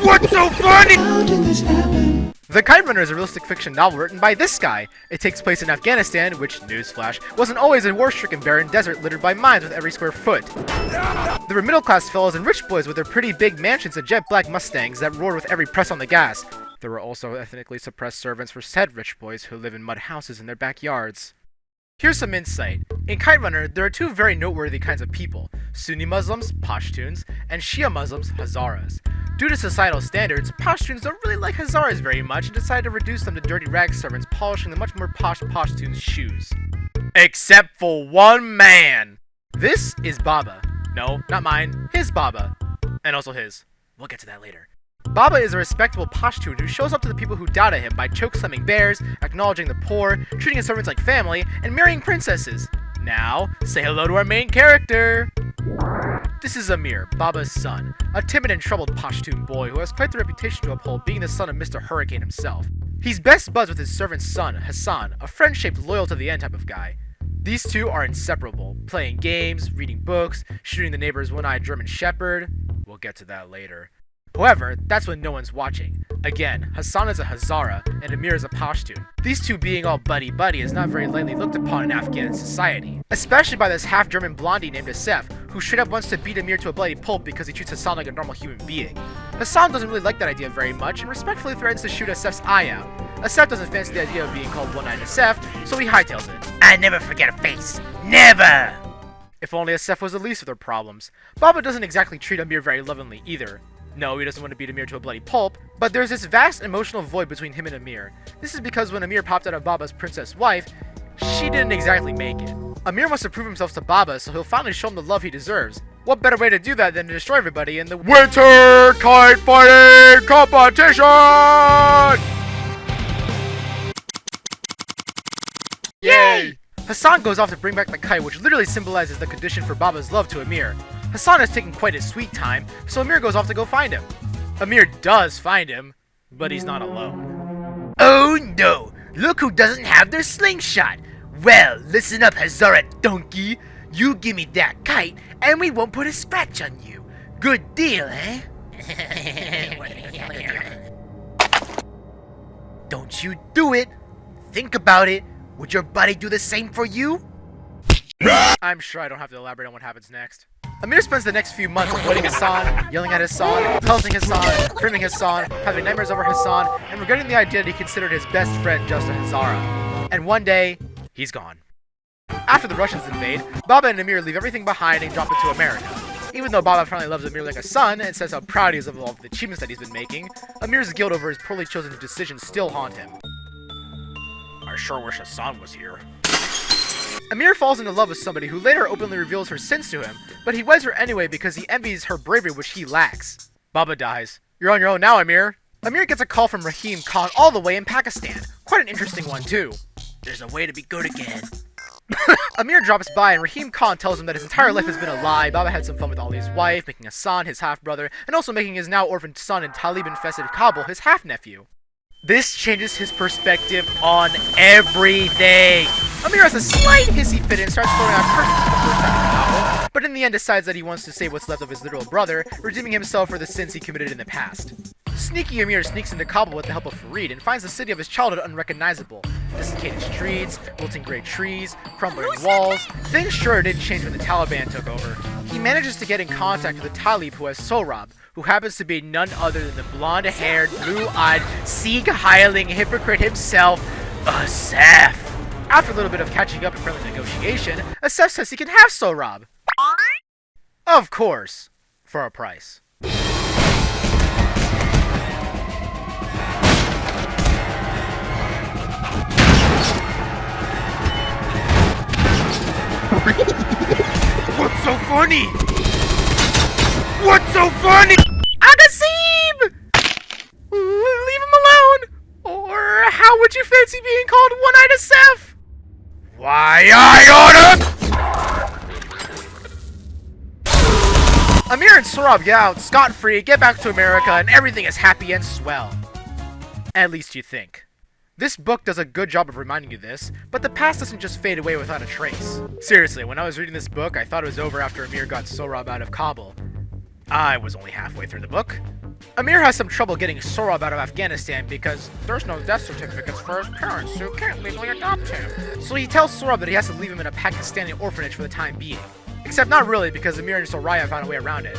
What's so funny? How did this happen? The Kite Runner is a realistic fiction novel written by this guy. It takes place in Afghanistan, which, newsflash, wasn't always a war-stricken barren desert littered by mines with every square foot. There were middle-class fellows and rich boys with their pretty big mansions and jet black Mustangs that roared with every press on the gas. There were also ethnically suppressed servants for said rich boys who live in mud houses in their backyards. Here's some insight. In Kite Runner, there are two very noteworthy kinds of people: Sunni Muslims, Pashtuns, and Shia Muslims, Hazaras. Due to societal standards, Pashtuns don't really like Hazaras very much and decide to reduce them to dirty rag servants polishing the much more posh Pashtuns' shoes. Except for one man! This is Baba. No, not mine. His Baba. And also his. We'll get to that later. Baba is a respectable Pashtun who shows up to the people who doubted him by chokeslamming bears, acknowledging the poor, treating his servants like family, and marrying princesses. Now, say hello to our main character! This is Amir, Baba's son, a timid and troubled Pashtun boy who has quite the reputation to uphold, being the son of Mr. Hurricane himself. He's best buds with his servant's son, Hassan, a friend-shaped loyal to the end type of guy. These two are inseparable, playing games, reading books, shooting the neighbor's one-eyed German shepherd. We'll get to that later. However, that's when no one's watching. Again, Hassan is a Hazara, and Amir is a Pashtun. These two being all buddy-buddy is not very lightly looked upon in Afghan society. Especially by this half-German blondie named Asef, who straight up wants to beat Amir to a bloody pulp because he treats Hassan like a normal human being. Hassan doesn't really like that idea very much, and respectfully threatens to shoot Asef's eye out. Asef doesn't fancy the idea of being called One-Eyed Asef, so he hightails it. I never forget a face. Never! If only Asef was the least of their problems. Baba doesn't exactly treat Amir very lovingly either. No, he doesn't want to beat Amir to a bloody pulp, but there's this vast emotional void between him and Amir. This is because when Amir popped out of Baba's princess wife, she didn't exactly make it. Amir wants to prove himself to Baba, so he'll finally show him the love he deserves. What better way to do that than to destroy everybody in the Winter Kite Fighting Competition! Yay! Hassan goes off to bring back the kite, which literally symbolizes the condition for Baba's love to Amir. Hassan has taken quite his sweet time, so Amir goes off to go find him. Amir does find him, but he's not alone. Oh no! Look who doesn't have their slingshot! Well, listen up, Hazara donkey. You give me that kite, and we won't put a scratch on you. Good deal, eh? Don't you do it! Think about it. Would your buddy do the same for you? I'm sure I don't have to elaborate on what happens next. Amir spends the next few months avoiding Hassan, yelling at Hassan, pelting Hassan, trimming Hassan, having nightmares over Hassan, and regretting the idea that he considered his best friend just a Hazara. And one day, he's gone. After the Russians invade, Baba and Amir leave everything behind and drop into America. Even though Baba finally loves Amir like a son and says how proud he is of all of the achievements that he's been making, Amir's guilt over his poorly chosen decisions still haunt him. I sure wish Hassan was here. Amir falls into love with somebody who later openly reveals her sins to him, but he weds her anyway because he envies her bravery which he lacks. Baba dies. You're on your own now, Amir. Amir gets a call from Rahim Khan all the way in Pakistan. Quite an interesting one too. There's a way to be good again. Amir drops by and Rahim Khan tells him that his entire life has been a lie. Baba had some fun with Ali's wife, making Hassan his half-brother, and also making his now orphaned son in Talib-infested Kabul his half-nephew. This changes his perspective on everything. Amir has a slight hissy fit and starts throwing out curses for the first time in the novel, but in the end decides that he wants to save what's left of his literal brother, redeeming himself for the sins he committed in the past. Sneaky Amir sneaks into Kabul with the help of Farid and finds the city of his childhood unrecognizable. Desiccated streets, wilting gray trees, crumbling walls. Things sure did change when the Taliban took over. He manages to get in contact with a Talib who has Sohrab, who happens to be none other than the blonde-haired, blue-eyed, Sikh-hiling hypocrite himself, Asef. After a little bit of catching up and friendly negotiation, Asef says he can have Sohrab. Of course, for a price. What's so funny? What's so funny? Agasim! Leave him alone! Or how would you fancy being called One-Eyed Asef? Why I order! Amir and Sohrab get out scot-free, get back to America, and everything is happy and swell. At least you think. This book does a good job of reminding you this, but the past doesn't just fade away without a trace. Seriously, when I was reading this book, I thought it was over after Amir got Sohrab out of Kabul. I was only halfway through the book. Amir has some trouble getting Sorab out of Afghanistan because there's no death certificates for his parents who can't legally adopt him. So he tells Sorab that he has to leave him in a Pakistani orphanage for the time being. Except not really, because Amir and Soraya found a way around it.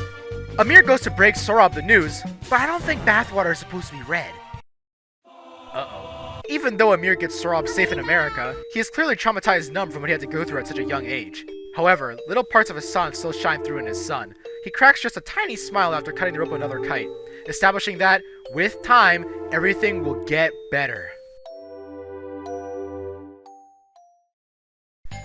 Amir goes to break Sorab the news, but I don't think bathwater is supposed to be red. Uh-oh. Even though Amir gets Sorab safe in America, he is clearly traumatized numb from what he had to go through at such a young age. However, little parts of his song still shine through in his son. He cracks just a tiny smile after cutting the rope with another kite, establishing that, with time, everything will get better.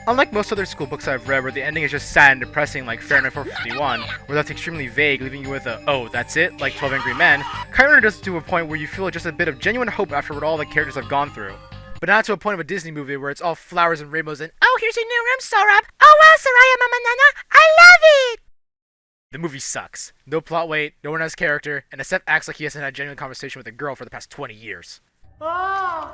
Unlike most other school books I've read where the ending is just sad and depressing like Fahrenheit 451, where that's extremely vague, leaving you with a, oh, that's it, like 12 Angry Men, Kite Runner does it to a point where you feel just a bit of genuine hope after what all the characters have gone through. But not to a point of a Disney movie where it's all flowers and rainbows and, oh, here's your new room, Sorab! Oh wow, Soraya Mama Nana, I love it! The movie sucks. No plot weight, no one has character, and Asef acts like he hasn't had a genuine conversation with a girl for the past 20 years. Oh,